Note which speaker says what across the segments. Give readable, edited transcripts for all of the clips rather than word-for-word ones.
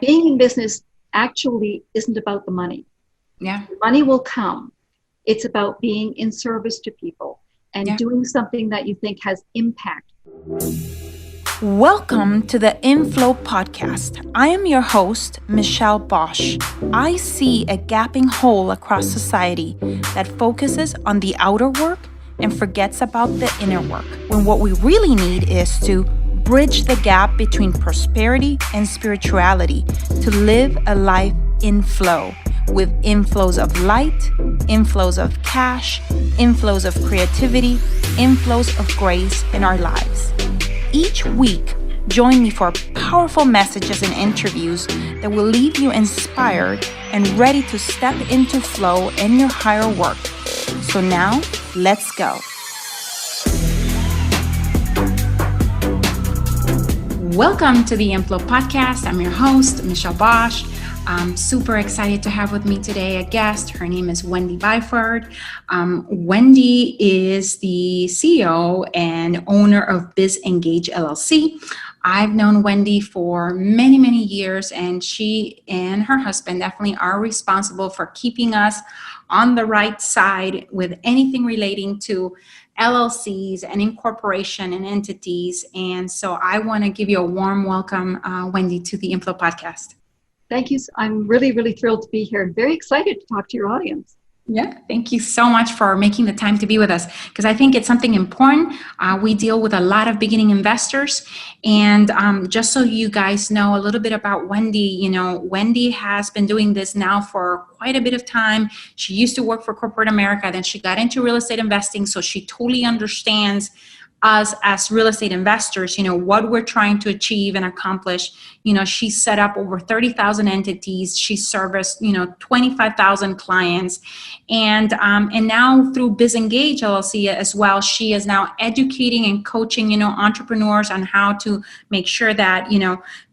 Speaker 1: Being in business actually isn't about the money.
Speaker 2: Yeah.
Speaker 1: The money will come. It's about being in service to people and doing something that you think has impact.
Speaker 3: Welcome to the Inflow Podcast. I am your host, Michelle Bosch. I see a gaping hole across society that focuses on the outer work and forgets about the inner work, when what we really need is to bridge the gap between prosperity and spirituality to live a life in flow, with inflows of light, inflows of cash, inflows of creativity, inflows of grace in our lives. Each week, join me for powerful messages and interviews that will leave you inspired and ready to step into flow in your higher work. So now, let's go.
Speaker 2: Welcome to the Inflow Podcast. I'm your host, Michelle Bosch. I'm super excited to have with me today a guest. Her name is Wendy Byford. Wendy is the CEO and owner of BizEngaged, LLC. I've known Wendy for many, many years, and she and her husband definitely are responsible for keeping us on the right side with anything relating to LLCs and incorporation and entities. And so I want to give you a warm welcome, Wendy, to the Inflow Podcast.
Speaker 1: Thank you. I'm really, really thrilled to be here and very excited to talk to your audience.
Speaker 2: Yeah, thank you so much for making the time to be with us, because I think it's something important. We deal with a lot of beginning investors, and just so you guys know a little bit about Wendy, Wendy has been doing this now for quite a bit of time. She used to work for corporate America, then she got into real estate investing, so she totally understands us as real estate investors, what we're trying to achieve and accomplish. She set up over 30,000 entities. She serviced, 25,000 clients. And now through BizEngaged LLC as well, she is now educating and coaching, entrepreneurs on how to make sure that,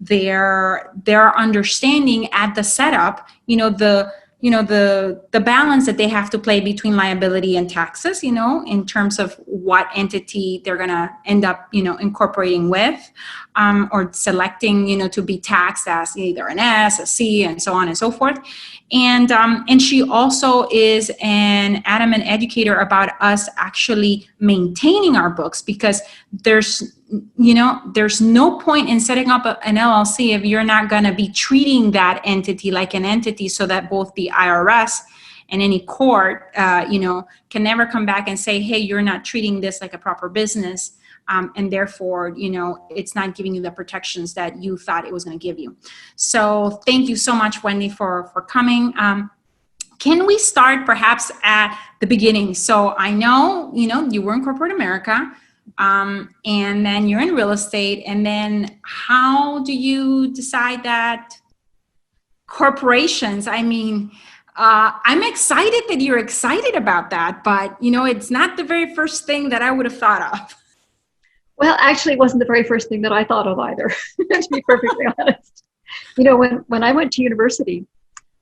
Speaker 2: they're understanding at the setup, the balance that they have to play between liability and taxes, in terms of what entity they're going to end up, incorporating with, or selecting, to be taxed as either an S, a C, and so on and so forth. And she also is an adamant educator about us actually maintaining our books, because there's no point in setting up an LLC if you're not going to be treating that entity like an entity, so that both the IRS and any court, can never come back and say, hey, you're not treating this like a proper business. And therefore, it's not giving you the protections that you thought it was going to give you. So thank you so much, Wendy, for coming. Can we start perhaps at the beginning? So I know, you were in corporate America. And then you're in real estate, and then how do you decide that corporations, I'm excited that you're excited about that, but it's not the very first thing that I would have thought of.
Speaker 1: Well, actually, it wasn't the very first thing that I thought of either, to be perfectly honest. When I went to university,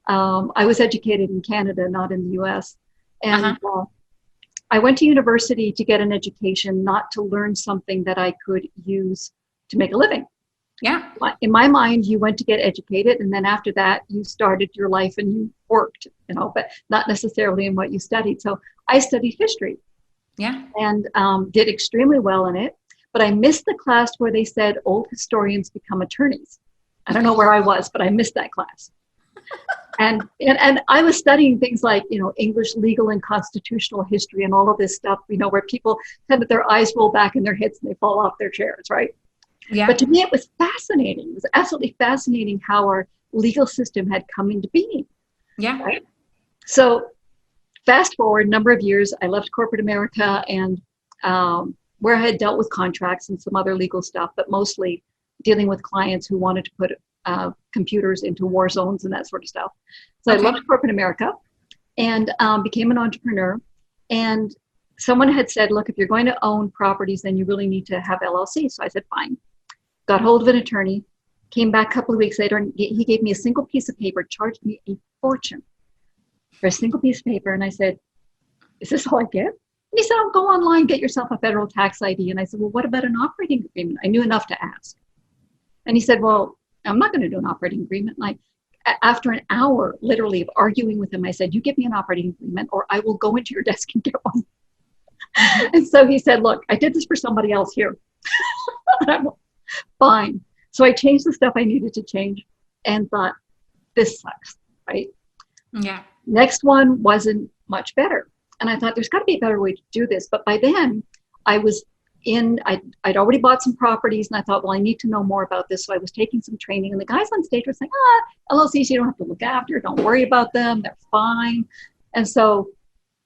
Speaker 1: I was educated in Canada, not in the US. And I went to university to get an education, not to learn something that I could use to make a living.
Speaker 2: Yeah.
Speaker 1: In my mind, you went to get educated, and then after that, you started your life and you worked, but not necessarily in what you studied. So I studied history.
Speaker 2: Yeah.
Speaker 1: And did extremely well in it. But I missed the class where they said old historians become attorneys. I don't know where I was, but I missed that class. And I was studying things like, English legal and constitutional history and all of this stuff, where people tend that their eyes roll back in their heads and they fall off their chairs, right?
Speaker 2: Yeah.
Speaker 1: But to me, it was fascinating. It was absolutely fascinating how our legal system had come into being.
Speaker 2: Yeah.
Speaker 1: Right? So fast forward a number of years, I left corporate America, and where I had dealt with contracts and some other legal stuff, but mostly dealing with clients who wanted to put computers into war zones and that sort of stuff. So I left corporate America and became an entrepreneur. And someone had said, look, if you're going to own properties, then you really need to have LLC. So I said, fine. Got hold of an attorney, came back a couple of weeks later, and he gave me a single piece of paper, charged me a fortune for a single piece of paper. And I said, is this all I get? And he said, oh, go online, get yourself a federal tax ID. And I said, well, what about an operating agreement? I knew enough to ask. And he said, well, I'm not going to do an operating agreement. Like after an hour, literally, of arguing with him, I said, you give me an operating agreement or I will go into your desk and get one. And so he said, look, I did this for somebody else here. And I'm fine. So I changed the stuff I needed to change and thought, this sucks, right?
Speaker 2: Yeah.
Speaker 1: Next one wasn't much better. And I thought there's got to be a better way to do this. But by then I'd already bought some properties and I thought, well, I need to know more about this. So I was taking some training and the guys on stage were saying, LLCs, you don't have to look after, don't worry about them. They're fine. And so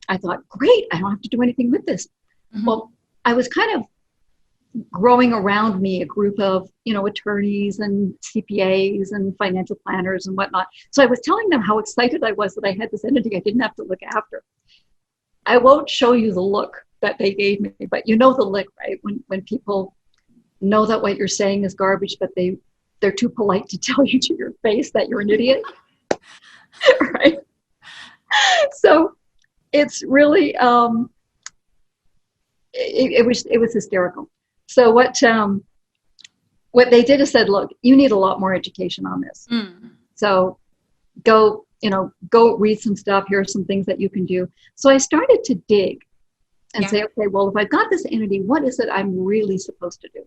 Speaker 1: I thought, great, I don't have to do anything with this. Mm-hmm. Well, I was kind of growing around me a group of, attorneys and CPAs and financial planners and whatnot. So I was telling them how excited I was that I had this entity I didn't have to look after. I won't show you the look that they gave me, but you know the look, right? When people know that what you're saying is garbage, but they're too polite to tell you to your face that you're an idiot, right? So it's really, it was hysterical. So what they did is said, look, you need a lot more education on this. So go read some stuff. Here are some things that you can do. So I started to dig and say, okay, well, if I've got this entity, what is it I'm really supposed to do?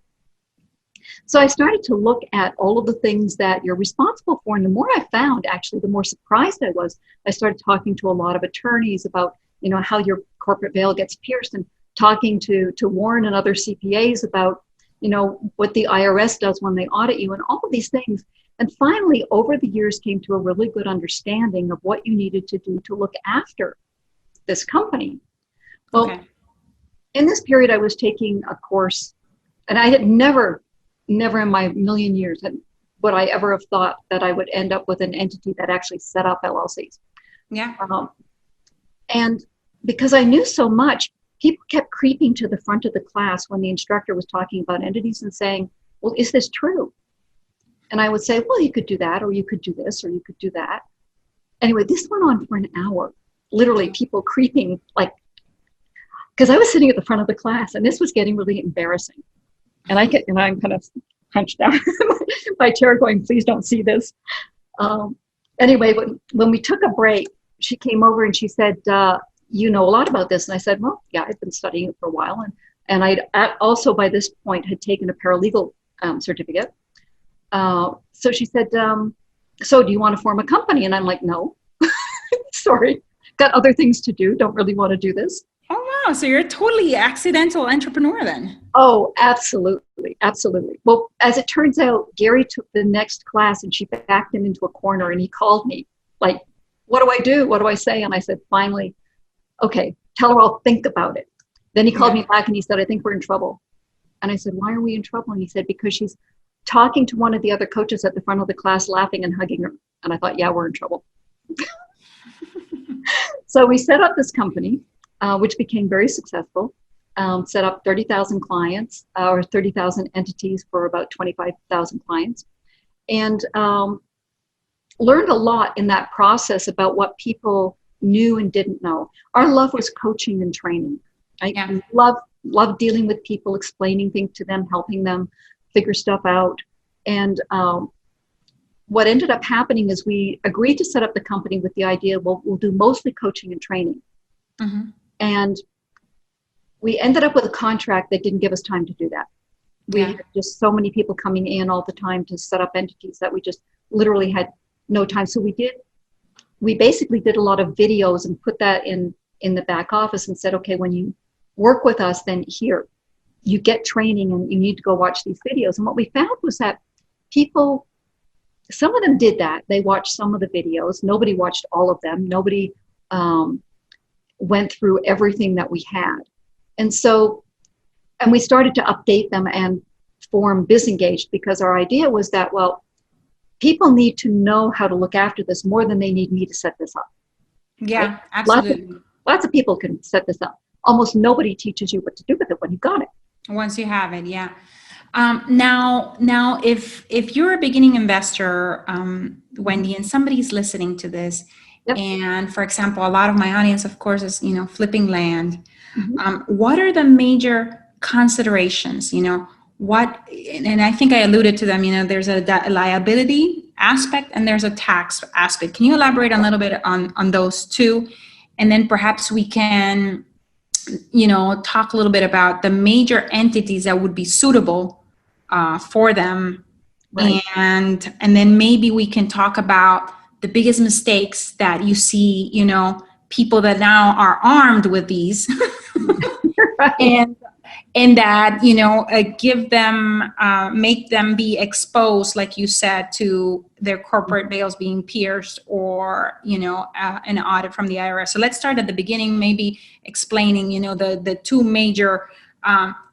Speaker 1: So I started to look at all of the things that you're responsible for. And the more I found, actually, the more surprised I was. I started talking to a lot of attorneys about, how your corporate veil gets pierced, and talking to Warren and other CPAs about, what the IRS does when they audit you and all of these things. And finally, over the years, came to a really good understanding of what you needed to do to look after this company. Well, in this period, I was taking a course, and I had never in my million years would I ever have thought that I would end up with an entity that actually set up LLCs.
Speaker 2: Yeah.
Speaker 1: And because I knew so much, people kept creeping to the front of the class when the instructor was talking about entities and saying, well, is this true? And I would say, well, you could do that, or you could do this, or you could do that. Anyway, this went on for an hour, literally people creeping, because I was sitting at the front of the class and this was getting really embarrassing. And I'm kind of hunched down in my chair going, please don't see this. Anyway, when we took a break, she came over and she said, you know a lot about this. And I said, well, yeah, I've been studying it for a while. And I also by this point had taken a paralegal certificate. So she said, so do you want to form a company? And I'm like, no, sorry, got other things to do. Don't really want to do this.
Speaker 2: Oh, wow. So you're a totally accidental entrepreneur then.
Speaker 1: Oh, absolutely. Absolutely. Well, as it turns out, Gary took the next class and she backed him into a corner and he called me like, what do I do? What do I say? And I said, finally, okay, tell her I'll think about it. Then he called me back and he said, I think we're in trouble. And I said, why are we in trouble? And he said, because she's talking to one of the other coaches at the front of the class, laughing and hugging her. And I thought, yeah, we're in trouble. So we set up this company, which became very successful, set up 30,000 clients or 30,000 entities for about 25,000 clients, and learned a lot in that process about what people knew and didn't know. Our love was coaching and training. I love dealing with people, explaining things to them, helping them figure stuff out. And what ended up happening is we agreed to set up the company with the idea, well, we'll do mostly coaching and training. Mm-hmm. And we ended up with a contract that didn't give us time to do that. We had just so many people coming in all the time to set up entities that we just literally had no time. So we basically did a lot of videos and put that in the back office and said, okay, when you work with us, then here, you get training and you need to go watch these videos. And what we found was that people, some of them did that. They watched some of the videos. Nobody watched all of them. Nobody went through everything that we had. And we started to update them and form BizEngaged, because our idea was that, well, people need to know how to look after this more than they need me to set this up.
Speaker 2: Yeah,
Speaker 1: right?
Speaker 2: absolutely.
Speaker 1: Lots of people can set this up. Almost nobody teaches you what to do with it when you've got it.
Speaker 2: Once you have it, yeah. Now, if you're a beginning investor, Wendy, and somebody's listening to this, and for example, a lot of my audience, of course, is flipping land. Mm-hmm. What are the major considerations? and I think I alluded to them, there's a liability aspect and there's a tax aspect. Can you elaborate a little bit on those two? And then perhaps we can, talk a little bit about the major entities that would be suitable for them.
Speaker 1: Right.
Speaker 2: And then maybe we can talk about the biggest mistakes that you see, people that now are armed with these
Speaker 1: Right.
Speaker 2: and that, give them, make them be exposed, like you said, to their corporate veils being pierced or, an audit from the IRS. So let's start at the beginning, maybe explaining, the two major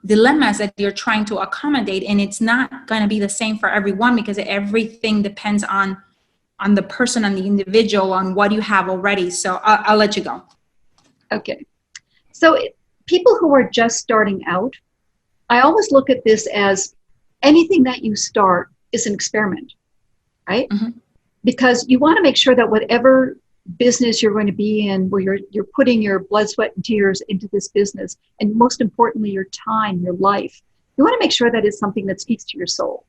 Speaker 2: dilemmas that you're trying to accommodate. And it's not going to be the same for everyone because everything depends on the person, on the individual, on what you have already. So I'll let you go.
Speaker 1: Okay. So people who are just starting out, I always look at this as anything that you start is an experiment, right?
Speaker 2: Mm-hmm.
Speaker 1: Because you want to make sure that whatever business you're going to be in, where you're putting your blood, sweat, and tears into this business, and most importantly, your time, your life, you want to make sure that it's something that speaks to your soul.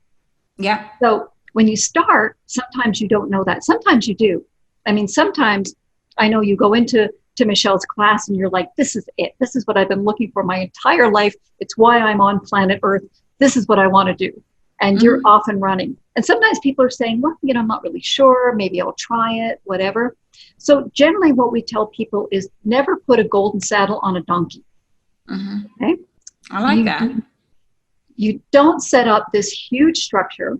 Speaker 2: Yeah.
Speaker 1: So when you start, sometimes you don't know that. Sometimes you do. I mean, sometimes I know you go into Michelle's class and you're like, this is it. This is what I've been looking for my entire life. It's why I'm on planet Earth. This is what I want to do. And you're off and running. And sometimes people are saying, well, I'm not really sure. Maybe I'll try it, whatever. So generally what we tell people is never put a golden saddle on a donkey.
Speaker 2: Mm-hmm.
Speaker 1: Okay.
Speaker 2: I like that.
Speaker 1: You don't set up this huge structure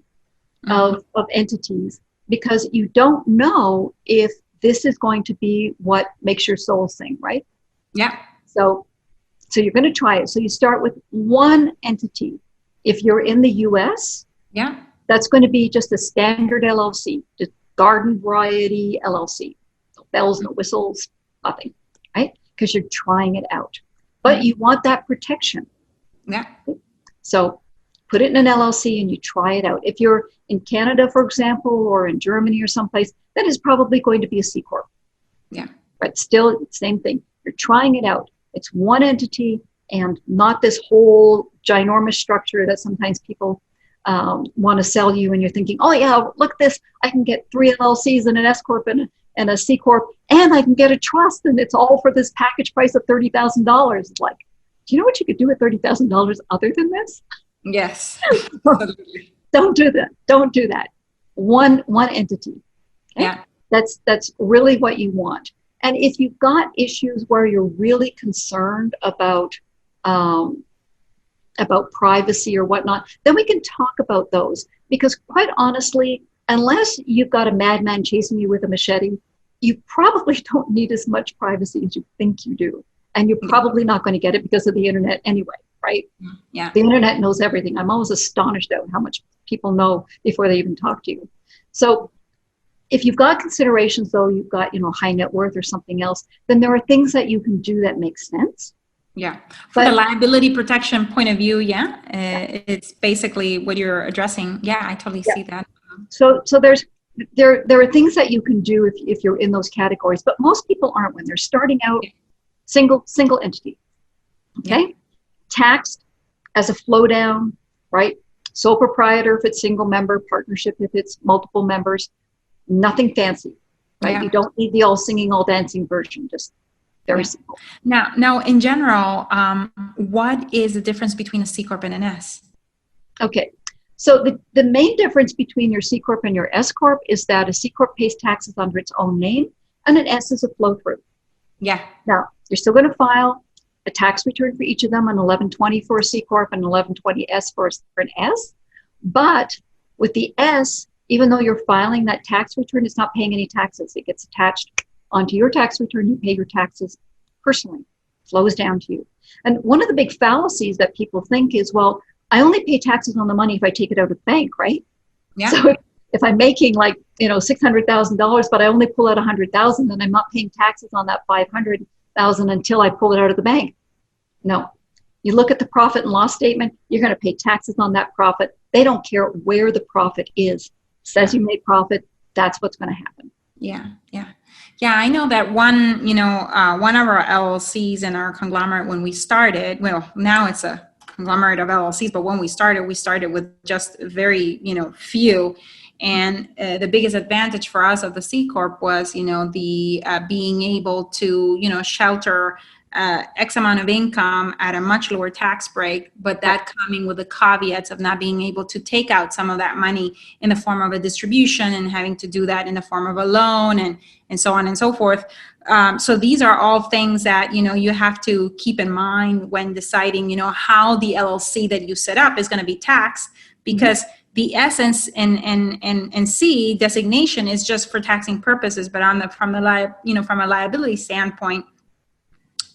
Speaker 1: of entities because you don't know if this is going to be what makes your soul sing, right?
Speaker 2: Yeah.
Speaker 1: So you're going to try it. So you start with one entity. If you're in the US,
Speaker 2: yeah,
Speaker 1: that's going to be just a standard LLC, just garden variety LLC. No bells, no whistles, nothing, right? Because you're trying it out. But you want that protection.
Speaker 2: Yeah.
Speaker 1: So put it in an LLC and you try it out. If you're in Canada, for example, or in Germany or someplace, that is probably going to be a C Corp.
Speaker 2: Yeah.
Speaker 1: But still, same thing. You're trying it out. It's one entity and not this whole ginormous structure that sometimes people want to sell you. And you're thinking, oh yeah, look at this. I can get 3 LLCs and an S Corp and a C Corp, and I can get a trust, and it's all for this package price of $30,000. It's like, do you know what you could do with $30,000 other than this?
Speaker 2: Yes. Absolutely.
Speaker 1: Don't do that. Don't do that. One entity. Okay? Yeah. That's really what you want. And if you've got issues where you're really concerned about privacy or whatnot, then we can talk about those. Because quite honestly, unless you've got a madman chasing you with a machete, you probably don't need as much privacy as you think you do. And you're probably not going to get it because of the internet anyway, right?
Speaker 2: Yeah.
Speaker 1: The internet knows everything. I'm always astonished at how much people know before they even talk to you. So if you've got considerations, though, you've got, high net worth or something else, then there are things that you can do that make sense.
Speaker 2: Yeah. From the liability protection point of view, it's basically what you're addressing. Yeah, I totally see that.
Speaker 1: So there are things that you can do if you're in those categories, but most people aren't when they're starting out. Single entity. Okay. Yeah. Taxed as a flow down, right? Sole proprietor if it's single member, partnership if it's multiple members. Nothing fancy, right? Yeah. You don't need the all singing, all dancing version. Just very simple.
Speaker 2: Now, in general, what is the difference between a C Corp and an S?
Speaker 1: Okay. So the main difference between your C Corp and your S Corp is that a C Corp pays taxes under its own name and an S is a flow through.
Speaker 2: Yeah.
Speaker 1: Now, you're still going to file a tax return for each of them, an 1120 for a C Corp and an 1120S for an S. But with the S, even though you're filing that tax return, it's not paying any taxes. It gets attached onto your tax return. You pay your taxes personally, flows down to you. And one of the big fallacies that people think is, well, I only pay taxes on the money if I take it out of the bank, right?
Speaker 2: Yeah.
Speaker 1: So if I'm making like, $600,000, but I only pull out 100,000, then I'm not paying taxes on that 500,000 until I pull it out of the bank. No, you look at the profit and loss statement, you're going to pay taxes on that profit. They don't care where the profit is. It says you made profit. That's what's going to happen.
Speaker 2: Yeah. I know that one of our LLCs in our conglomerate when we started, well, now it's a conglomerate of LLCs, but when we started with just very, few. And the biggest advantage for us of the C Corp was, the being able to, shelter X amount of income at a much lower tax break, but that coming with the caveats of not being able to take out some of that money in the form of a distribution and having to do that in the form of a loan and so on and so forth. So these are all things that, you have to keep in mind when deciding, how the LLC that you set up is going to be taxed, because the essence in C designation is just for taxing purposes, but from a liability standpoint,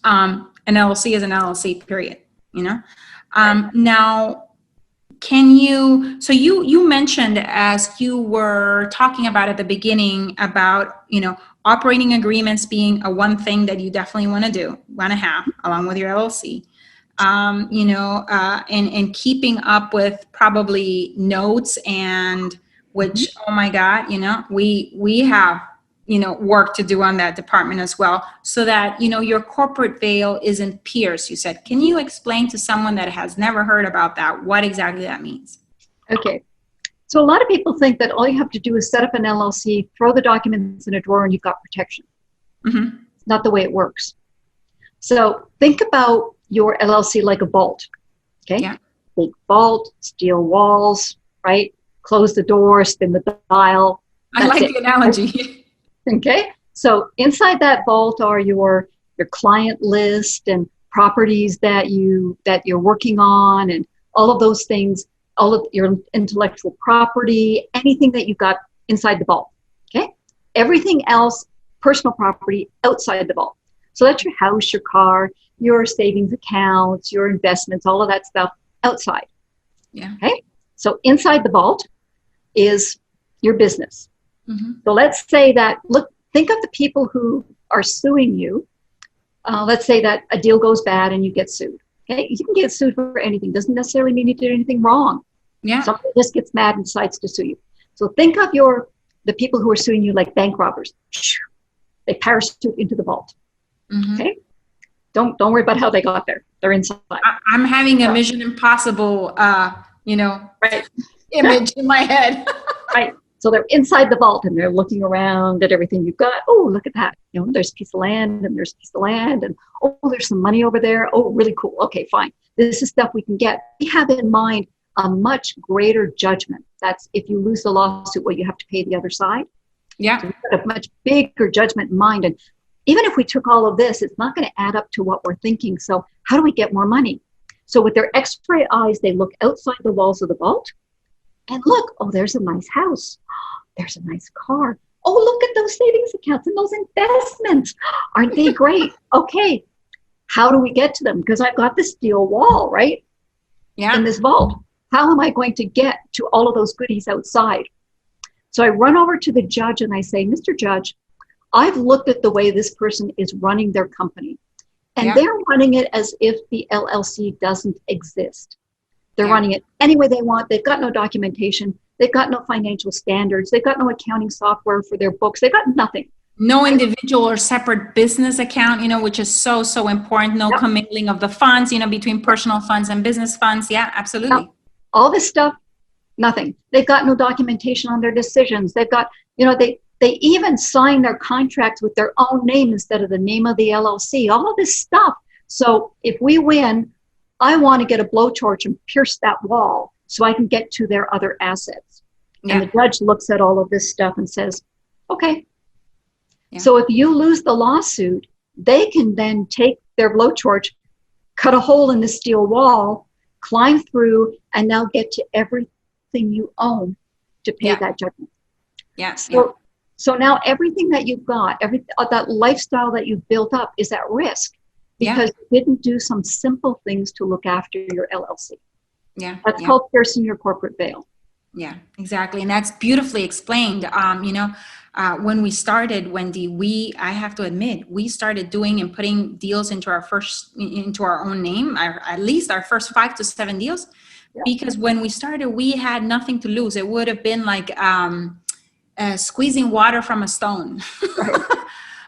Speaker 2: an LLC is an LLC, period. Now, you mentioned, as you were talking about at the beginning, about, operating agreements being one thing that you definitely want to have along with your LLC. And keeping up with probably notes, and which, oh my God, we have, work to do on that department as well, so that, your corporate veil isn't pierced, you said. Can you explain to someone that has never heard about that, what exactly that means?
Speaker 1: Okay. So a lot of people think that all you have to do is set up an LLC, throw the documents in a drawer, and you've got protection.
Speaker 2: Mm-hmm.
Speaker 1: It's not the way it works. So think about your LLC like a vault. Okay.
Speaker 2: Yeah.
Speaker 1: Big vault, steel walls, right? Close the door, spin the dial.
Speaker 2: I like the analogy.
Speaker 1: Okay. So inside that vault are your client list and properties that you're working on, and all of those things, all of your intellectual property, anything that you've got inside the vault. Okay. Everything else, personal property, outside the vault. So that's your house, your car, your savings accounts, your investments, all of that stuff outside.
Speaker 2: Yeah.
Speaker 1: Okay. So inside the vault is your business.
Speaker 2: Mm-hmm.
Speaker 1: So let's say that, think of the people who are suing you. Let's say that a deal goes bad and you get sued. Okay. You can get sued for anything. Doesn't necessarily mean you did anything wrong.
Speaker 2: Yeah.
Speaker 1: Somebody just gets mad and decides to sue you. So think of the people who are suing you like bank robbers. They parachute into the vault.
Speaker 2: Mm-hmm.
Speaker 1: Okay. Don't worry about how they got there. They're inside.
Speaker 2: I'm having a Mission Impossible,
Speaker 1: right,
Speaker 2: image in my head.
Speaker 1: Right. So they're inside the vault and they're looking around at everything you've got. Oh, look at that. There's a piece of land, and there's a piece of land, and oh, there's some money over there. Oh, really cool. Okay, fine. This is stuff we can get. We have in mind a much greater judgment. That's if you lose the lawsuit, what you have to pay the other side.
Speaker 2: Yeah.
Speaker 1: So we've got a much bigger judgment in mind. And even if we took all of this, it's not going to add up to what we're thinking. So how do we get more money? So with their X-ray eyes, they look outside the walls of the vault and look, oh, there's a nice house. There's a nice car. Oh, look at those savings accounts and those investments. Aren't they great? Okay. How do we get to them? Because I've got this steel wall, right?
Speaker 2: Yeah.
Speaker 1: In this vault. How am I going to get to all of those goodies outside? So I run over to the judge and I say, Mr. Judge, I've looked at the way this person is running their company, and they're running it as if the LLC doesn't exist. They're running it any way they want. They've got no documentation. They've got no financial standards. They've got no accounting software for their books. They've got nothing.
Speaker 2: No individual or separate business account, which is so, so important. No commingling of the funds, between personal funds and business funds. Yeah, absolutely.
Speaker 1: All this stuff, nothing. They've got no documentation on their decisions. They've got, they even sign their contracts with their own name instead of the name of the LLC, all of this stuff. So if we win, I want to get a blowtorch and pierce that wall so I can get to their other assets. Yeah. And the judge looks at all of this stuff and says, okay. Yeah. So if you lose the lawsuit, they can then take their blowtorch, cut a hole in the steel wall, climb through, and now get to everything you own to pay that judgment.
Speaker 2: Yeah.
Speaker 1: So now everything that you've got, that lifestyle that you've built up is at risk because you didn't do some simple things to look after your LLC.
Speaker 2: Yeah.
Speaker 1: That's called piercing your corporate veil.
Speaker 2: Yeah, exactly. And that's beautifully explained. When we started, Wendy, I have to admit, we started doing and putting deals into our own name, at least our first 5 to 7 deals, because when we started, we had nothing to lose. It would have been like, squeezing water from a stone. Right.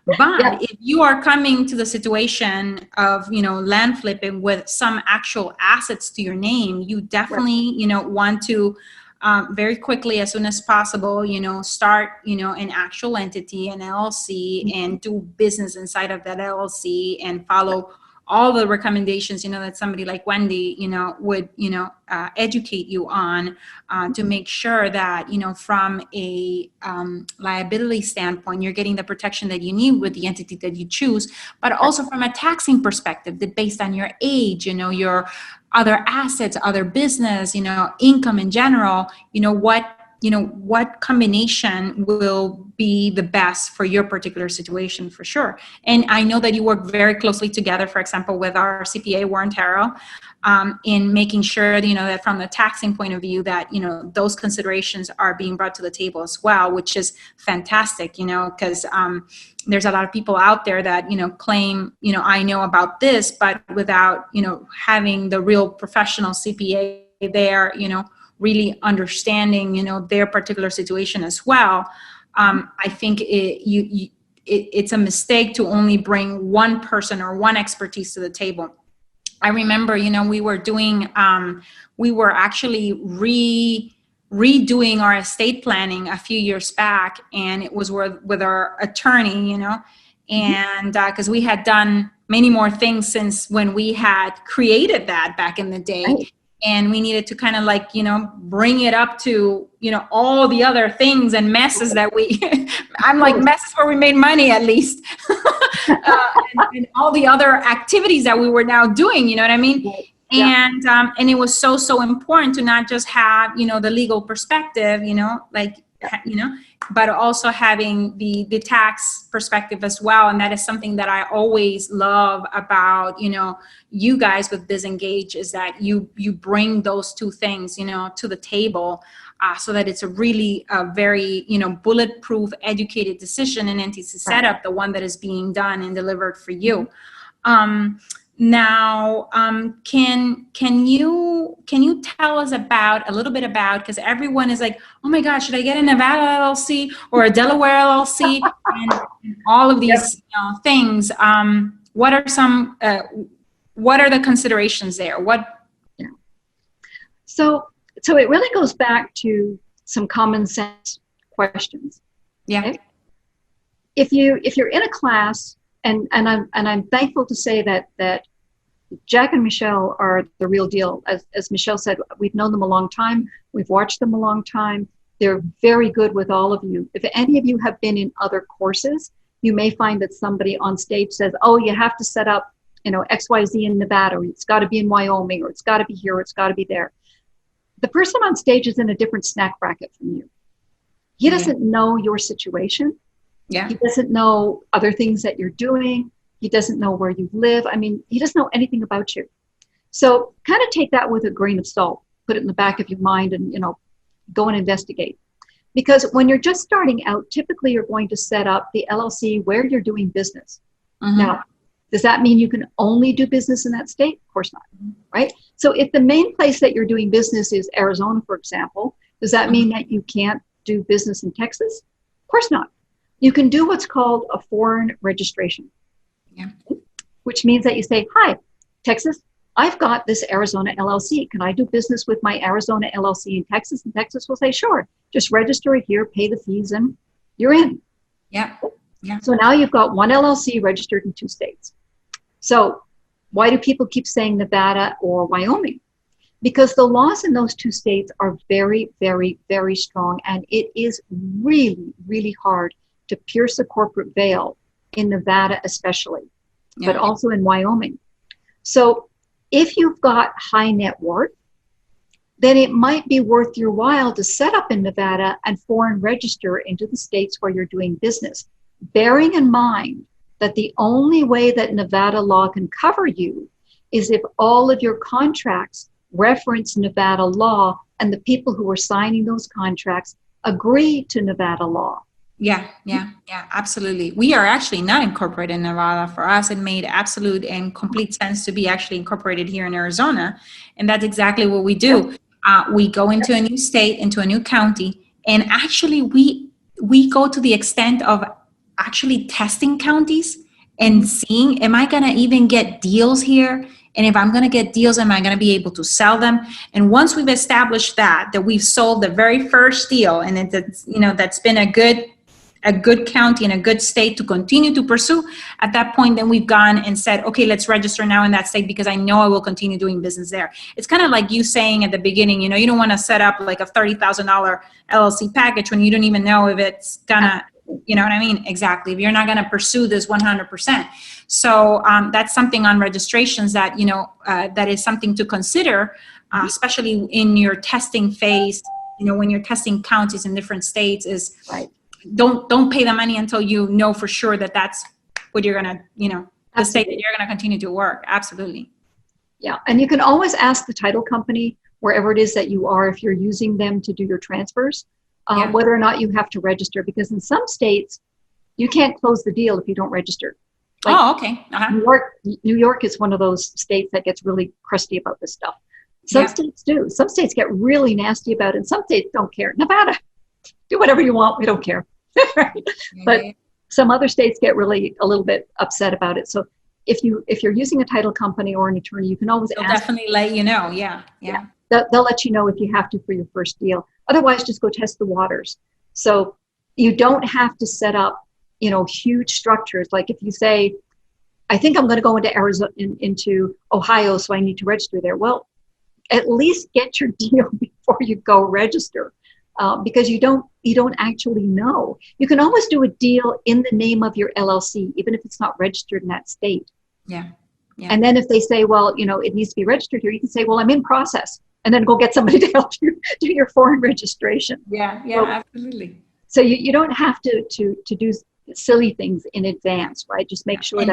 Speaker 2: But
Speaker 1: Yeah.
Speaker 2: if you are coming to the situation of, land flipping with some actual assets to your name, you definitely, want to very quickly, as soon as possible, start, an actual entity, an LLC, and do business inside of that LLC and follow all the recommendations, that somebody like Wendy, would, educate you on to make sure that, from a liability standpoint, you're getting the protection that you need with the entity that you choose, but also from a taxing perspective, that based on your age, your other assets, other business, income in general, what combination will be the best for your particular situation, for sure. And I know that you work very closely together, for example, with our CPA, Warren Terrell, in making sure, that from the taxing point of view, that, those considerations are being brought to the table as well, which is fantastic, because there's a lot of people out there that, claim, I know about this, but without, having the real professional CPA there, really understanding, their particular situation as well. I think it's a mistake to only bring one person or one expertise to the table. I remember, we were actually redoing our estate planning a few years back, and it was with our attorney, and because we had done many more things since when we had created that back in the day.
Speaker 1: Right.
Speaker 2: And we needed to kind of bring it up to, all the other things and messes that I'm like messes where we made money at least. and all the other activities that we were now doing, you know what I mean?
Speaker 1: Right.
Speaker 2: And it was so important to not just have, the legal perspective, but also having the tax perspective as well. And that is something that I always love about, you guys with BizEngaged, is that you bring those two things, to the table, so that it's a really very, bulletproof, educated decision and entity setup, the one that is being done and delivered for you. Now, can you tell us a little bit about, because everyone is like, oh my gosh, should I get a Nevada LLC or a Delaware LLC and all of these things? What are the considerations there?
Speaker 1: So it really goes back to some common sense questions.
Speaker 2: Yeah.
Speaker 1: Okay? If you're in a class, and I'm thankful to say that Jack and Michelle are the real deal. As Michelle said, we've known them a long time. We've watched them a long time. They're very good with all of you. If any of you have been in other courses, you may find that somebody on stage says, oh, you have to set up, XYZ in Nevada, or it's got to be in Wyoming, or it's got to be here, or it's got to be there. The person on stage is in a different snack bracket from you. He doesn't know your situation.
Speaker 2: Yeah.
Speaker 1: He doesn't know other things that you're doing. He doesn't know where you live. I mean, he doesn't know anything about you. So kind of take that with a grain of salt, put it in the back of your mind, and, go and investigate. Because when you're just starting out, typically you're going to set up the LLC where you're doing business. Now, does that mean you can only do business in that state? Of course not, right? So if the main place that you're doing business is Arizona, for example, does that mean that you can't do business in Texas? Of course not. You can do what's called a foreign registration, which means that you say, hi, Texas, I've got this Arizona LLC. Can I do business with my Arizona LLC in Texas? And Texas will say, sure, just register it here, pay the fees, and you're in.
Speaker 2: Yeah.
Speaker 1: So now you've got one LLC registered in 2 states. So why do people keep saying Nevada or Wyoming? Because the laws in those 2 states are very, very, very strong. And it is really, really hard to pierce the corporate veil in Nevada especially, but also in Wyoming. So if you've got high net worth, then it might be worth your while to set up in Nevada and foreign register into the states where you're doing business, bearing in mind that the only way that Nevada law can cover you is if all of your contracts reference Nevada law and the people who are signing those contracts agree to Nevada law.
Speaker 2: Yeah, absolutely. We are actually not incorporated in Nevada. For us, it made absolute and complete sense to be actually incorporated here in Arizona. And that's exactly what we do. We go into a new state, into a new county, and actually we go to the extent of actually testing counties and seeing, am I going to even get deals here? And if I'm going to get deals, am I going to be able to sell them? And once we've established that we've sold the very first deal, and it's, that's been a good county and a good state to continue to pursue, at that point, then we've gone and said, okay, let's register now in that state because I know I will continue doing business there. It's kind of like you saying at the beginning, you don't want to set up like a $30,000 LLC package when you don't even know if it's gonna, you know what I mean? Exactly. If you're not going to pursue this 100%. So that's something on registrations that, that is something to consider, especially in your testing phase, when you're testing counties in different states is,
Speaker 1: Right.
Speaker 2: Don't pay the money until you know for sure that that's what you're going to, the state that you're going to continue to work. Absolutely.
Speaker 1: Yeah. And you can always ask the title company, wherever it is that you are, if you're using them to do your transfers, whether or not you have to register, because in some states, you can't close the deal if you don't register. Like
Speaker 2: okay.
Speaker 1: New York is one of those states that gets really crusty about this stuff. Some states do. Some states get really nasty about it, and some states don't care. Nevada, do whatever you want. We don't care. But some other states get really a little bit upset about it. So if you're using a title company or an attorney, you can always
Speaker 2: They'll
Speaker 1: ask.
Speaker 2: definitely let you know. Yeah.
Speaker 1: They'll let you know if you have to for your first deal. Otherwise, just go test the waters. So you don't have to set up, huge structures. Like if you say, I think I'm going to go into Arizona, into Ohio, so I need to register there. Well, at least get your deal before you go register. Because you don't actually know. You can always do a deal in the name of your LLC, even if it's not registered in that state.
Speaker 2: Yeah.
Speaker 1: And then if they say, well, it needs to be registered here, you can say, well, I'm in process, and then go get somebody to help you do your foreign registration.
Speaker 2: Yeah, absolutely.
Speaker 1: So you don't have to do silly things in advance, right? Just make sure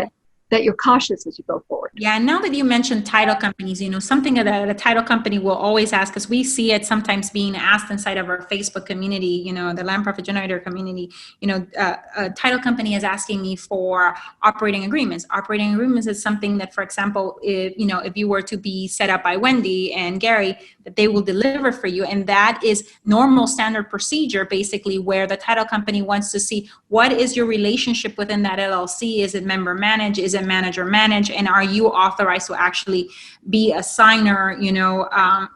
Speaker 1: that you're cautious as you go forward.
Speaker 2: Yeah, and now that you mentioned title companies, something that a title company will always ask, because we see it sometimes being asked inside of our Facebook community, the Land Profit Generator community, a title company is asking me for operating agreements. Operating agreements is something that, for example, if you were to be set up by Wendy and Gary, that they will deliver for you. And that is normal standard procedure, basically, where the title company wants to see what is your relationship within that LLC. Is it member managed? Is it manager managed? And are you authorized to actually be a signer,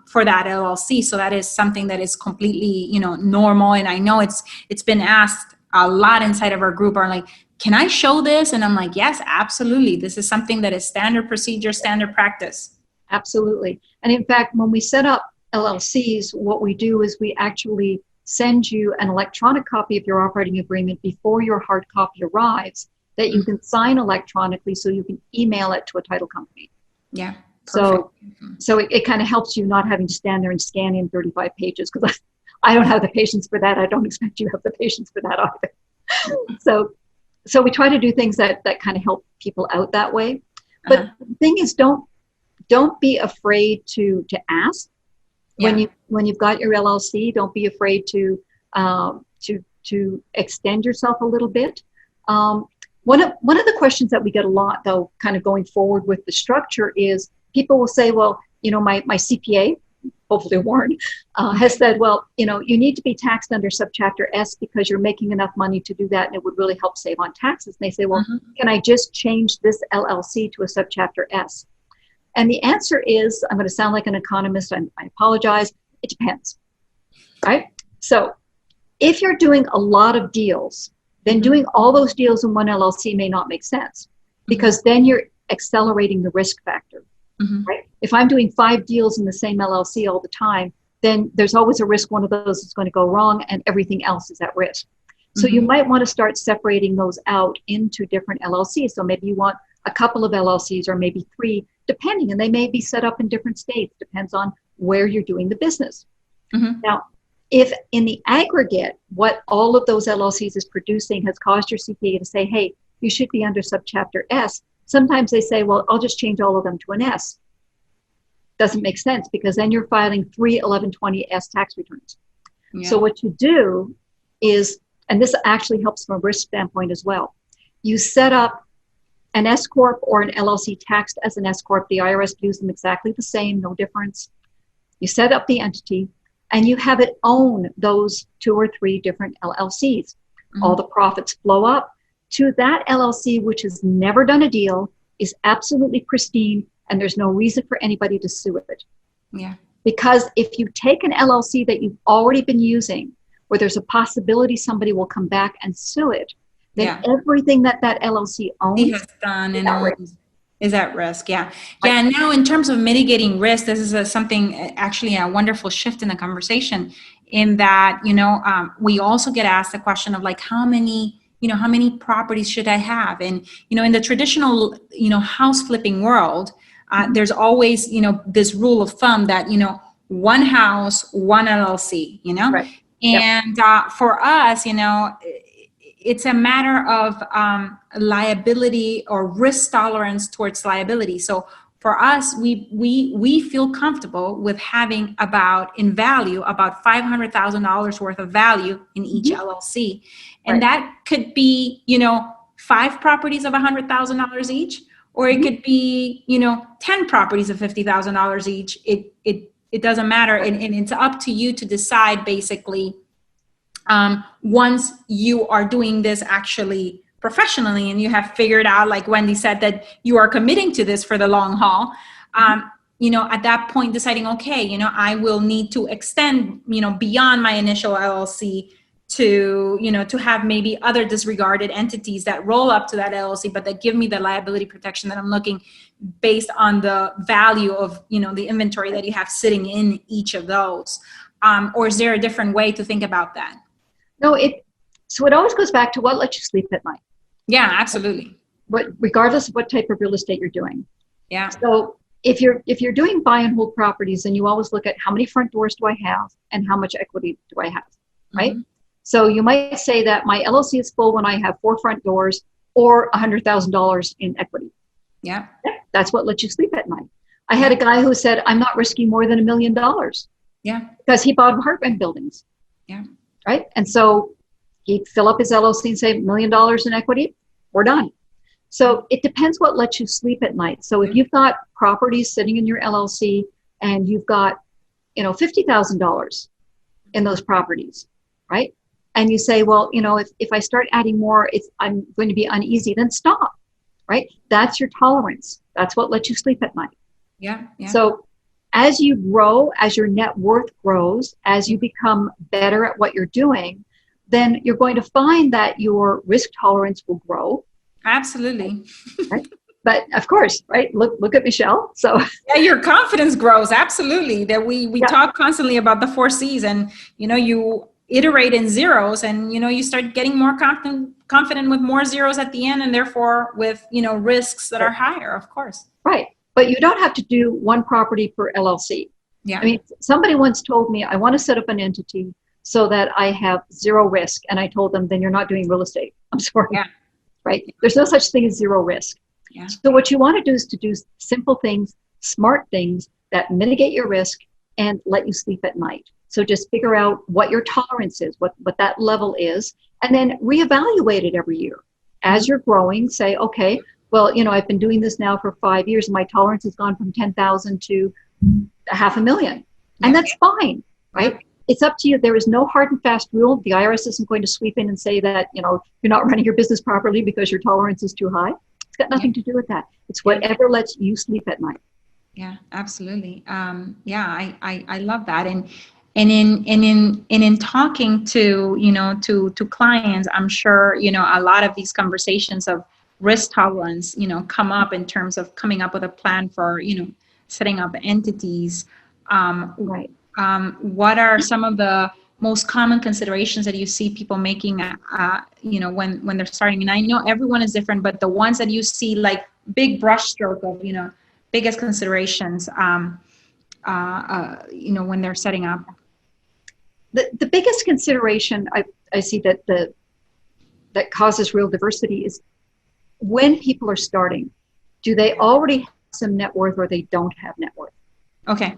Speaker 2: for that LLC? So that is something that is completely, normal. And I know it's been asked a lot inside of our group, are like, can I show this? And I'm like, yes, absolutely. This is something that is standard procedure, standard practice.
Speaker 1: Absolutely. And in fact, when we set up LLCs, what we do is we actually send you an electronic copy of your operating agreement before your hard copy arrives, that you can sign electronically, so you can email it to a title company.
Speaker 2: Yeah. Perfect.
Speaker 1: So it kind of helps you not having to stand there and scan in 35 pages, because I don't have the patience for that. I don't expect you to have the patience for that either. So we try to do things that kind of help people out that way. But the thing is, don't be afraid to ask when you've got your LLC. Don't be afraid to extend yourself a little bit. One of the questions that we get a lot, though, kind of going forward with the structure, is people will say, well, my CPA, hopefully Warren, has said, well, you need to be taxed under subchapter S because you're making enough money to do that, and it would really help save on taxes. And they say, well, can I just change this LLC to a subchapter S? And the answer is, I'm going to sound like an economist, I apologize, it depends, right? So if you're doing a lot of deals, then doing all those deals in one LLC may not make sense, because then you're accelerating the risk factor, right? If I'm doing 5 deals in the same LLC all the time, then there's always a risk one of those is going to go wrong and everything else is at risk. So you might want to start separating those out into different LLCs. So maybe you want a couple of LLCs, or maybe 3, depending, and they may be set up in different states, depends on where you're doing the business. Now, if in the aggregate, what all of those LLCs is producing has caused your CPA to say, hey, you should be under subchapter S, sometimes they say, well, I'll just change all of them to an S. Doesn't make sense, because then you're filing 3 1120S tax returns. So what you do is, and this actually helps from a risk standpoint as well, you set up an S Corp or an LLC taxed as an S Corp. The IRS views them exactly the same, no difference. You set up the entity, and you have it own those 2 or 3 different LLCs. All the profits flow up to that LLC, which has never done a deal, is absolutely pristine, and there's no reason for anybody to sue it.
Speaker 2: Yeah.
Speaker 1: Because if you take an LLC that you've already been using, where there's a possibility somebody will come back and sue it, then everything that LLC owns
Speaker 2: He has done and owns is at risk. Yeah. Yeah. And now in terms of mitigating risk, this is something actually a wonderful shift in the conversation, in that, we also get asked the question of like, how many properties should I have? And, in the traditional, house flipping world, there's always, this rule of thumb that, one house, one LLC,
Speaker 1: Right.
Speaker 2: And for us, it's a matter of liability or risk tolerance towards liability. So for us, we feel comfortable with having about $500,000 worth of value in each LLC. And that could be, 5 properties of $100,000 each, or it could be, 10 properties of $50,000 each. It doesn't matter. And it's up to you to decide, basically, once you are doing this actually professionally and you have figured out, like Wendy said, that you are committing to this for the long haul, at that point deciding, okay, I will need to extend, beyond my initial LLC to, to have maybe other disregarded entities that roll up to that LLC, but that give me the liability protection that I'm looking based on the value of, the inventory that you have sitting in each of those. Or is there a different way to think about that?
Speaker 1: No, so it always goes back to what lets you sleep at night.
Speaker 2: Yeah, absolutely.
Speaker 1: Regardless of what type of real estate you're doing.
Speaker 2: Yeah.
Speaker 1: So if you're doing buy and hold properties, then you always look at how many front doors do I have and how much equity do I have, right? So you might say that my LLC is full when I have 4 front doors or $100,000 in equity.
Speaker 2: Yeah.
Speaker 1: That's what lets you sleep at night. I had a guy who said, I'm not risking more than $1 million.
Speaker 2: Yeah.
Speaker 1: Because he bought apartment buildings.
Speaker 2: Yeah.
Speaker 1: Right. And so he'd fill up his LLC and say $1 million in equity, we're done. So it depends what lets you sleep at night. So if you've got properties sitting in your LLC and you've got, $50,000 in those properties, right? And you say, well, if I start adding more, I'm going to be uneasy, then stop, right? That's your tolerance. That's what lets you sleep at night.
Speaker 2: Yeah. Yeah.
Speaker 1: So as you grow, as your net worth grows, as you become better at what you're doing, then you're going to find that your risk tolerance will grow.
Speaker 2: Absolutely.
Speaker 1: Right? But of course, right? Look at Michelle. So
Speaker 2: yeah, your confidence grows. Absolutely. That we talk constantly about the 4 C's, and you iterate in zeros, and you start getting more confident with more zeros at the end, and therefore with risks that are higher, of course.
Speaker 1: Right. But you don't have to do one property per LLC.
Speaker 2: Yeah.
Speaker 1: I mean, somebody once told me, I want to set up an entity so that I have zero risk. And I told them, then you're not doing real estate. I'm sorry.
Speaker 2: Yeah.
Speaker 1: Right. There's no such thing as zero risk.
Speaker 2: Yeah.
Speaker 1: So what you want to do is to do simple things, smart things that mitigate your risk and let you sleep at night. So just figure out what your tolerance is, what that level is, and then reevaluate it every year. As you're growing, say, okay, well, I've been doing this now for 5 years. And my tolerance has gone from 10,000 to $500,000. And that's fine, right? It's up to you. There is no hard and fast rule. The IRS isn't going to sweep in and say that, you're not running your business properly because your tolerance is too high. It's got nothing to do with that. It's whatever lets you sleep at night.
Speaker 2: Yeah, absolutely. I love that. And in talking to, to clients, I'm sure, a lot of these conversations of risk tolerance, come up in terms of coming up with a plan for, setting up entities.
Speaker 1: Right.
Speaker 2: What are some of the most common considerations that you see people making, when they're starting? And I know everyone is different, but the ones that you see, like big brushstroke of, biggest considerations, when they're setting up.
Speaker 1: The biggest consideration I see that causes real diversity is when people are starting, do they already have some net worth or they don't have net worth?
Speaker 2: Okay.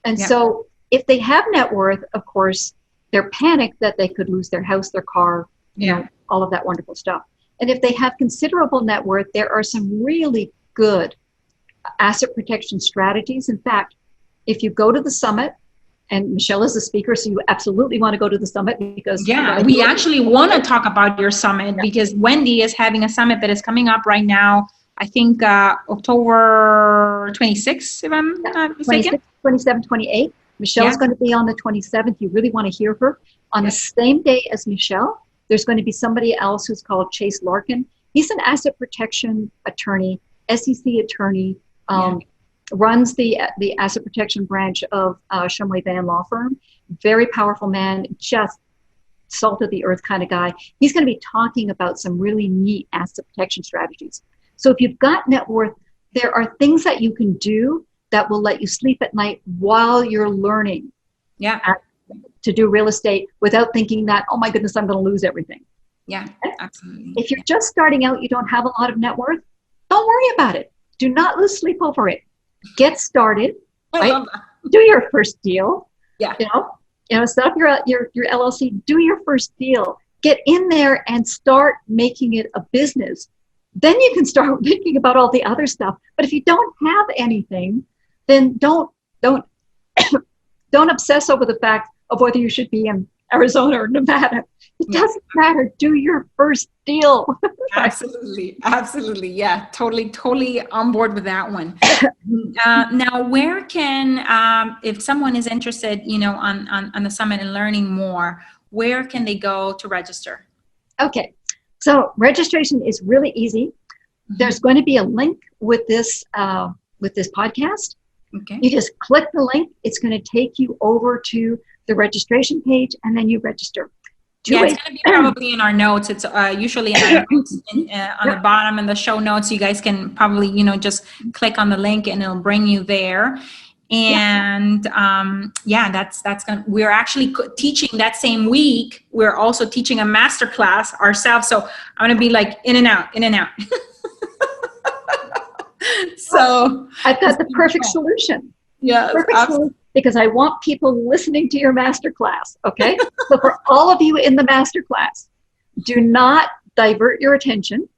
Speaker 1: And so if they have net worth, of course, they're panicked that they could lose their house, their car, all of that wonderful stuff. And if they have considerable net worth, there are some really good asset protection strategies. In fact, if you go to the summit And Michelle is the speaker, so you absolutely want to go to the summit because
Speaker 2: we actually want to talk about your summit because Wendy is having a summit that is coming up right now. I think October 26th, if I'm not mistaken.
Speaker 1: 27, 28. Michelle's going to be on the 27th. You really want to hear her. On the same day as Michelle, there's going to be somebody else who's called Chase Larkin. He's an asset protection attorney, SEC attorney, runs the asset protection branch of Shumway Van Law Firm. Very powerful man, just salt of the earth kind of guy. He's going to be talking about some really neat asset protection strategies. So if you've got net worth, there are things that you can do that will let you sleep at night while you're learning to do real estate without thinking that, oh my goodness, I'm going to lose everything.
Speaker 2: Yeah, absolutely.
Speaker 1: If you're just starting out, you don't have a lot of net worth, don't worry about it. Do not lose sleep over it. Get started. Right? Do your first deal.
Speaker 2: Yeah.
Speaker 1: You know, set up your LLC. Do your first deal. Get in there and start making it a business. Then you can start thinking about all the other stuff. But if you don't have anything, then don't obsess over the fact of whether you should be in Arizona or Nevada. It doesn't matter. Do your first deal.
Speaker 2: Absolutely. Yeah, totally on board with that one. Now, where can, if someone is interested, on the summit and learning more, where can they go to register?
Speaker 1: Okay, so registration is really easy. There's going to be a link with this podcast.
Speaker 2: Okay.
Speaker 1: You just click the link. It's going to take you over to the registration page, and then you register.
Speaker 2: It's going to be probably in our notes. It's usually in our notes on the bottom in the show notes. You guys can probably, just click on the link and it'll bring you there. And that's going to, we're actually teaching that same week. We're also teaching a masterclass ourselves. So I'm going to be like in and out. So
Speaker 1: I've got the perfect solution.
Speaker 2: Yeah,
Speaker 1: solution, because I want people listening to your masterclass. Okay, so for all of you in the masterclass, do not divert your attention.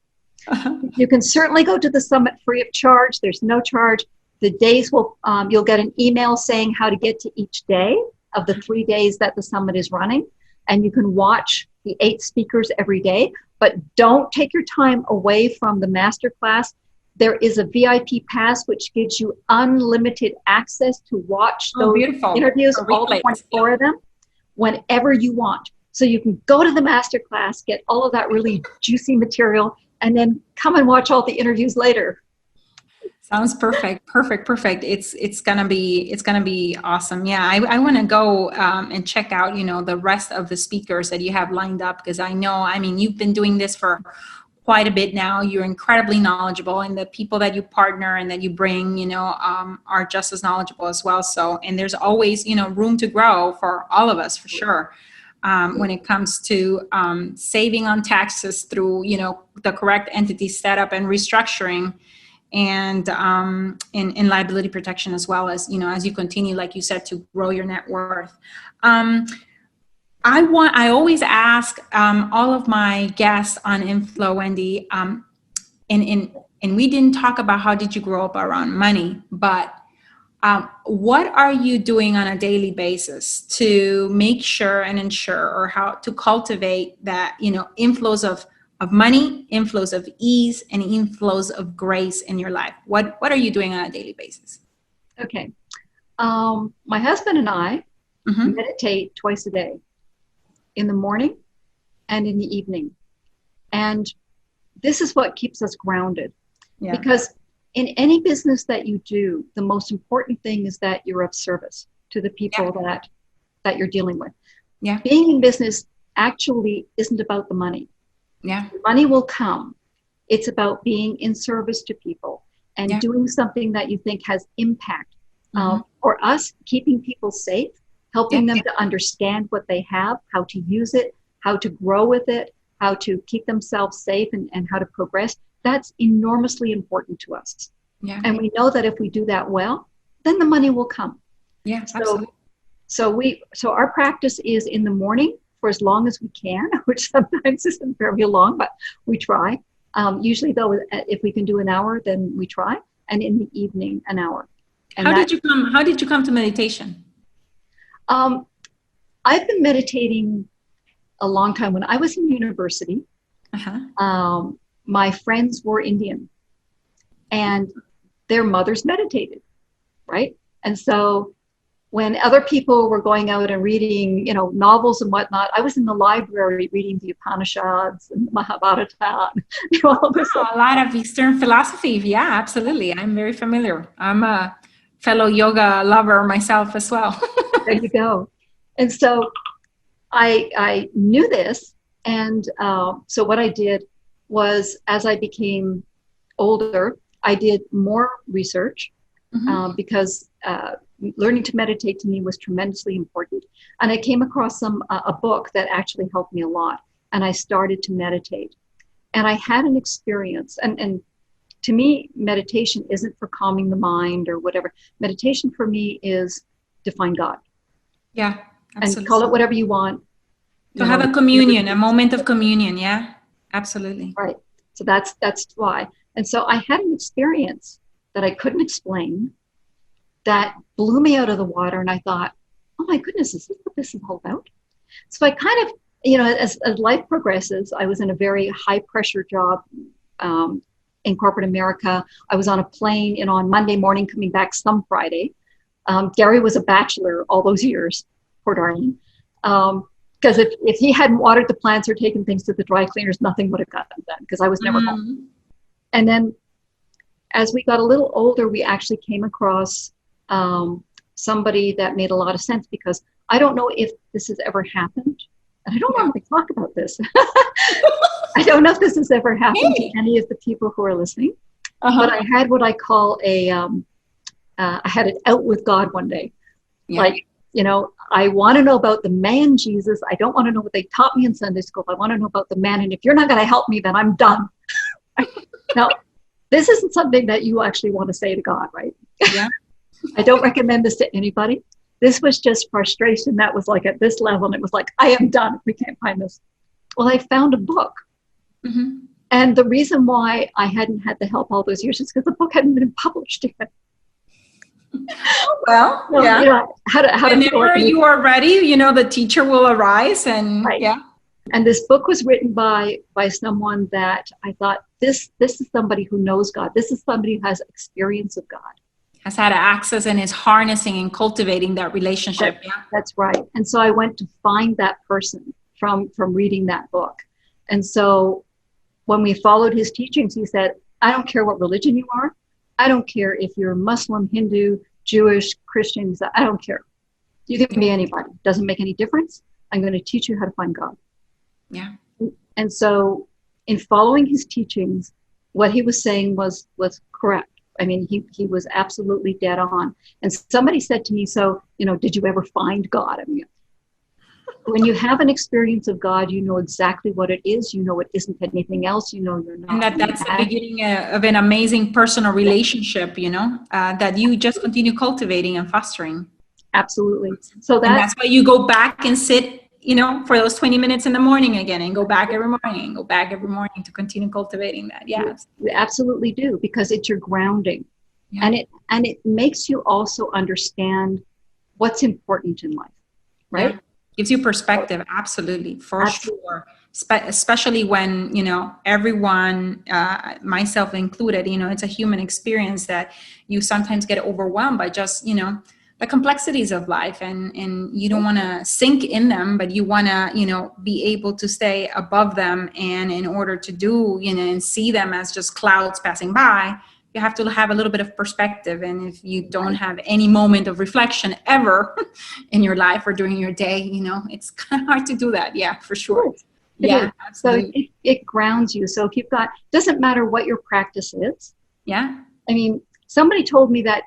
Speaker 1: You can certainly go to the summit free of charge. There's no charge. The days will you'll get an email saying how to get to each day of the 3 days that the summit is running, and you can watch the 8 speakers every day. But don't take your time away from the masterclass. There is a VIP pass which gives you unlimited access to watch those interviews, all 24 of them, whenever you want. So you can go to the masterclass, get all of that really juicy material, and then come and watch all the interviews later.
Speaker 2: Sounds perfect. It's gonna be awesome. Yeah, I want to go and check out the rest of the speakers that you have lined up, because I mean you've been doing this for quite a bit now. You're incredibly knowledgeable, and the people that you partner and that you bring, are just as knowledgeable as well. So, and there's always, room to grow for all of us, for sure. When it comes to saving on taxes through, the correct entity setup and restructuring, and in liability protection, as well as, as you continue, like you said, to grow your net worth. I always ask all of my guests on Inflow, Wendy, and we didn't talk about how did you grow up around money, but what are you doing on a daily basis to make sure and ensure, or how to cultivate that, inflows of money, inflows of ease, and inflows of grace in your life? What are you doing on a daily basis?
Speaker 1: Okay. My husband and I meditate twice a day, in the morning and in the evening. And this is what keeps us grounded. Yeah. Because in any business that you do, the most important thing is that you're of service to the people that you're dealing with. Yeah. Being in business actually isn't about the money. Yeah. The money will come. It's about being in service to people and doing something that you think has impact. For us, keeping people safe, helping them to understand what they have, how to use it, how to grow with it, how to keep themselves safe, and how to progress. That's enormously important to us. Yeah. And we know that if we do that well, then the money will come. Yeah, absolutely. So our practice is in the morning for as long as we can, which sometimes isn't very long, but we try. Usually though, if we can do an hour, then we try. And in the evening, an hour. And
Speaker 2: how did you come to meditation?
Speaker 1: Um, I've been meditating a long time. When I was in university, my friends were Indian and their mothers meditated, right? And so when other people were going out and reading, novels and whatnot, I was in the library reading the Upanishads and the Mahabharata, all this stuff.
Speaker 2: A lot of Eastern philosophy. Yeah, absolutely. I'm very familiar. I'm a fellow yoga lover myself as well.
Speaker 1: There you go. And so I knew this. And so what I did was, as I became older, I did more research because learning to meditate to me was tremendously important. And I came across a book that actually helped me a lot. And I started to meditate. And I had an experience. And to me, meditation isn't for calming the mind or whatever. Meditation for me is to find God.
Speaker 2: Yeah, absolutely.
Speaker 1: And call it whatever you want.
Speaker 2: To have a communion, a moment of communion. Yeah, absolutely.
Speaker 1: Right. So that's why. And so I had an experience that I couldn't explain that blew me out of the water. And I thought, oh my goodness, is this what this is all about? So I kind of, as life progresses, I was in a very high pressure job in corporate America. I was on a plane, on Monday morning coming back some Friday. Gary was a bachelor all those years, poor darling. Because if he hadn't watered the plants or taken things to the dry cleaners, nothing would have gotten done because I was never home. And then as we got a little older, we actually came across somebody that made a lot of sense, because I don't know if this has ever happened. And I don't normally talk about this. I don't know if this has ever happened to any of the people who are listening. But I had what I call I had it out with God one day. Yeah. Like, I want to know about the man Jesus. I don't want to know what they taught me in Sunday school. I want to know about the man. And if you're not going to help me, then I'm done. Now, this isn't something that you actually want to say to God, right?
Speaker 2: Yeah.
Speaker 1: I don't recommend this to anybody. This was just frustration that was like at this level. And it was like, I am done if we can't find this. Well, I found a book. And the reason why I hadn't had the help all those years is because the book hadn't been published yet.
Speaker 2: Well, yeah.
Speaker 1: Whenever
Speaker 2: you are ready, the teacher will arise, and
Speaker 1: right.
Speaker 2: Yeah.
Speaker 1: And this book was written by someone that I thought, this is somebody who knows God. This is somebody who has experience of God.
Speaker 2: Has had access and is harnessing and cultivating that relationship.
Speaker 1: That's right. And so I went to find that person from reading that book. And so when we followed his teachings, he said, I don't care what religion you are. I don't care if you're Muslim, Hindu, Jewish, Christian. I don't care. You can be anybody. Doesn't make any difference. I'm going to teach you how to find God.
Speaker 2: Yeah.
Speaker 1: And so in following his teachings, what he was saying was correct. I mean, he was absolutely dead on. And somebody said to me, so, did you ever find God? I mean, when you have an experience of God, you know exactly what it is. You know it isn't anything else. You're not.
Speaker 2: And that's the beginning of an amazing personal relationship, that you just continue cultivating and fostering.
Speaker 1: Absolutely. So
Speaker 2: that's why you go back and sit, for those 20 minutes in the morning again, and go back every morning to continue cultivating that. Yeah.
Speaker 1: We absolutely do, because it's your grounding. Yeah. And it makes you also understand what's important in life, right?
Speaker 2: Yeah. Gives you perspective. Absolutely. For sure. Especially when, everyone, myself included, it's a human experience that you sometimes get overwhelmed by just, the complexities of life, and you don't want to sink in them, but you want to, be able to stay above them. And in order to do, and see them as just clouds passing by, you have to have a little bit of perspective. And if you don't have any moment of reflection ever in your life or during your day, it's kind of hard to do that. Yeah, for sure. Yeah, absolutely.
Speaker 1: So it grounds you. So if you've got, doesn't matter what your practice is.
Speaker 2: Yeah.
Speaker 1: I mean, somebody told me that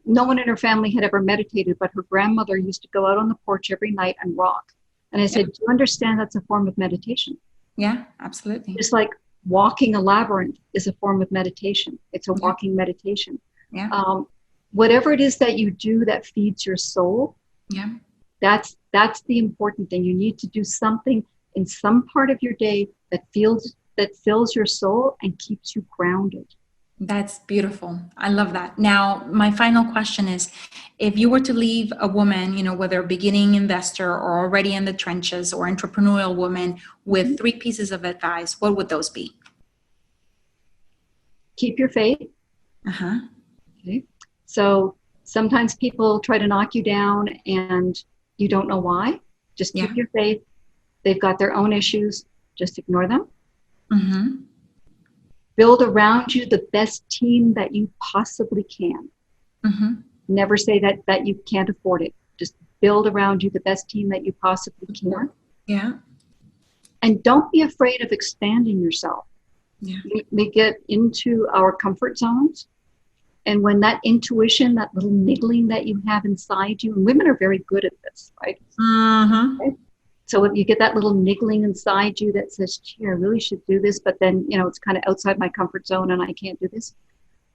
Speaker 1: no one in her family had ever meditated, but her grandmother used to go out on the porch every night and rock. And I said, do you understand that's a form of meditation?
Speaker 2: Yeah, absolutely.
Speaker 1: Just like walking a labyrinth is a form of meditation. It's a walking meditation.
Speaker 2: Yeah.
Speaker 1: Whatever it is that you do that feeds your soul, that's the important thing. You need to do something in some part of your day that fills your soul and keeps you grounded.
Speaker 2: That's beautiful. I love that. Now, my final question is, if you were to leave a woman, whether a beginning investor or already in the trenches or entrepreneurial woman with 3 pieces of advice, what would those be?
Speaker 1: Keep your faith.
Speaker 2: Uh-huh.
Speaker 1: Okay. So sometimes people try to knock you down and you don't know why. Just keep your faith. They've got their own issues. Just ignore them.
Speaker 2: Mm-hmm.
Speaker 1: Build around you the best team that you possibly can.
Speaker 2: Mm-hmm.
Speaker 1: Never say that you can't afford it. Just build around you the best team that you possibly can.
Speaker 2: Yeah.
Speaker 1: And don't be afraid of expanding yourself.
Speaker 2: Yeah.
Speaker 1: We get into our comfort zones. And when that intuition, that little niggling that you have inside you, and women are very good at this, right?
Speaker 2: Mm-hmm.
Speaker 1: Okay? So if you get that little niggling inside you that says, gee, I really should do this, but then, it's kind of outside my comfort zone and I can't do this.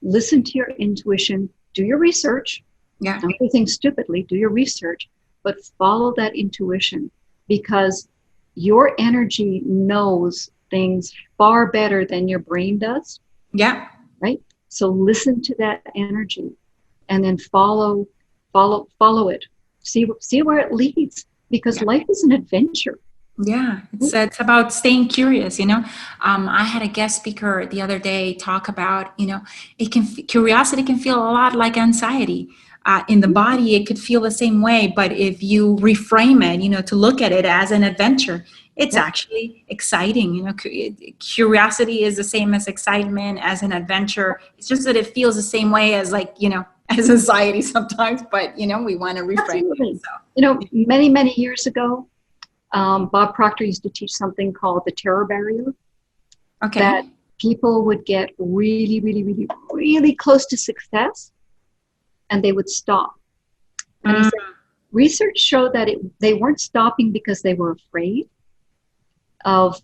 Speaker 1: Listen to your intuition, do your research.
Speaker 2: Yeah.
Speaker 1: Don't do things stupidly, do your research, but follow that intuition because your energy knows things far better than your brain does.
Speaker 2: Yeah.
Speaker 1: Right? So listen to that energy and then follow it. See where it leads. Because life is an adventure.
Speaker 2: Yeah, it's about staying curious. I had a guest speaker the other day talk about, curiosity can feel a lot like anxiety. In the body, it could feel the same way, but if you reframe it, to look at it as an adventure, it's actually exciting. Curiosity is the same as excitement, as an adventure. It's just that it feels the same way as as anxiety sometimes, but we want to reframe it. So.
Speaker 1: Many, many years ago, Bob Proctor used to teach something called the terror barrier.
Speaker 2: Okay.
Speaker 1: That people would get really, really, really, really close to success and they would stop. And he said, research showed that they weren't stopping because they were afraid of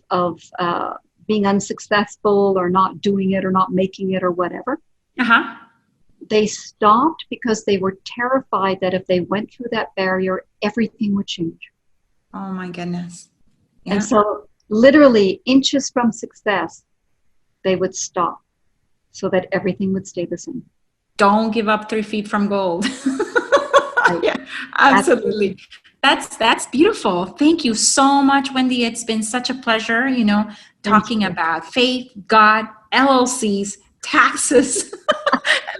Speaker 1: being unsuccessful or not doing it or not making it or whatever.
Speaker 2: Uh-huh.
Speaker 1: They stopped because they were terrified that if they went through that barrier, everything would change.
Speaker 2: Oh my goodness. Yeah.
Speaker 1: And so literally inches from success, they would stop so that everything would stay the same.
Speaker 2: Don't give up 3 feet from gold. Yeah, absolutely. That's beautiful. Thank you so much, Wendy. It's been such a pleasure, talking about faith, God, LLCs, taxes,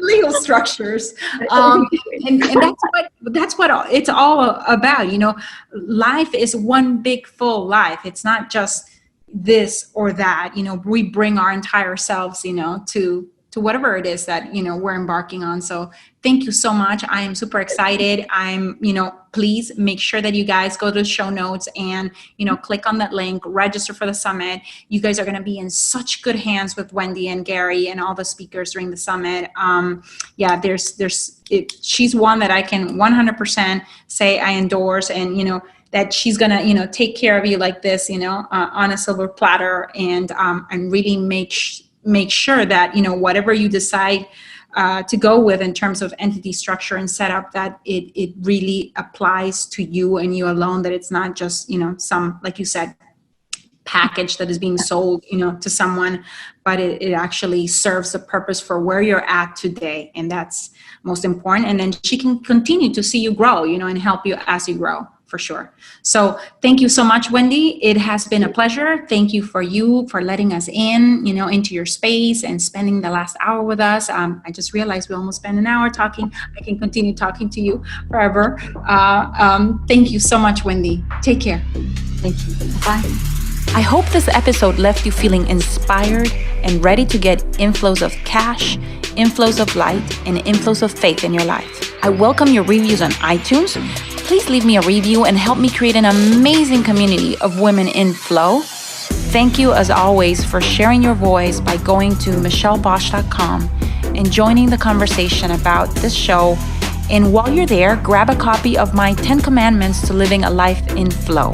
Speaker 2: legal structures. And that's what it's all about. Life is one big full life. It's not just this or that. We bring our entire selves, to whatever it is that, we're embarking on. So thank you so much. I am super excited. Please make sure that you guys go to the show notes and, click on that link, register for the summit. You guys are going to be in such good hands with Wendy and Gary and all the speakers during the summit. She's one that I can 100% say I endorse, and, that she's going to, take care of you like this, on a silver platter, and really make sure that, whatever you decide to go with in terms of entity structure and setup, that it really applies to you and you alone, that it's not just, some, like you said, package that is being sold, to someone, but it actually serves the purpose for where you're at today. And that's most important. And then she can continue to see you grow, and help you as you grow. For sure. So thank you so much, Wendy. It has been a pleasure. Thank you for letting us in, into your space and spending the last hour with us. I just realized we almost spent an hour talking. I can continue talking to you forever. Thank you so much, Wendy. Take care.
Speaker 1: Thank you. Bye.
Speaker 3: I hope this episode left you feeling inspired and ready to get inflows of cash, inflows of light, and inflows of faith in your life. I welcome your reviews on iTunes. Please leave me a review and help me create an amazing community of women in flow. Thank you, as always, for sharing your voice by going to michellebosch.com and joining the conversation about this show. And while you're there, grab a copy of my 10 Commandments to Living a Life in Flow.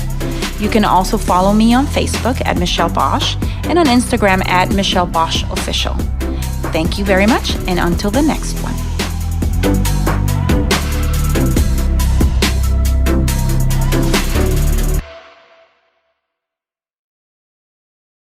Speaker 3: You can also follow me on Facebook at Michelle Bosch and on Instagram at Michelle Bosch Official. Thank you very much, and until the next one.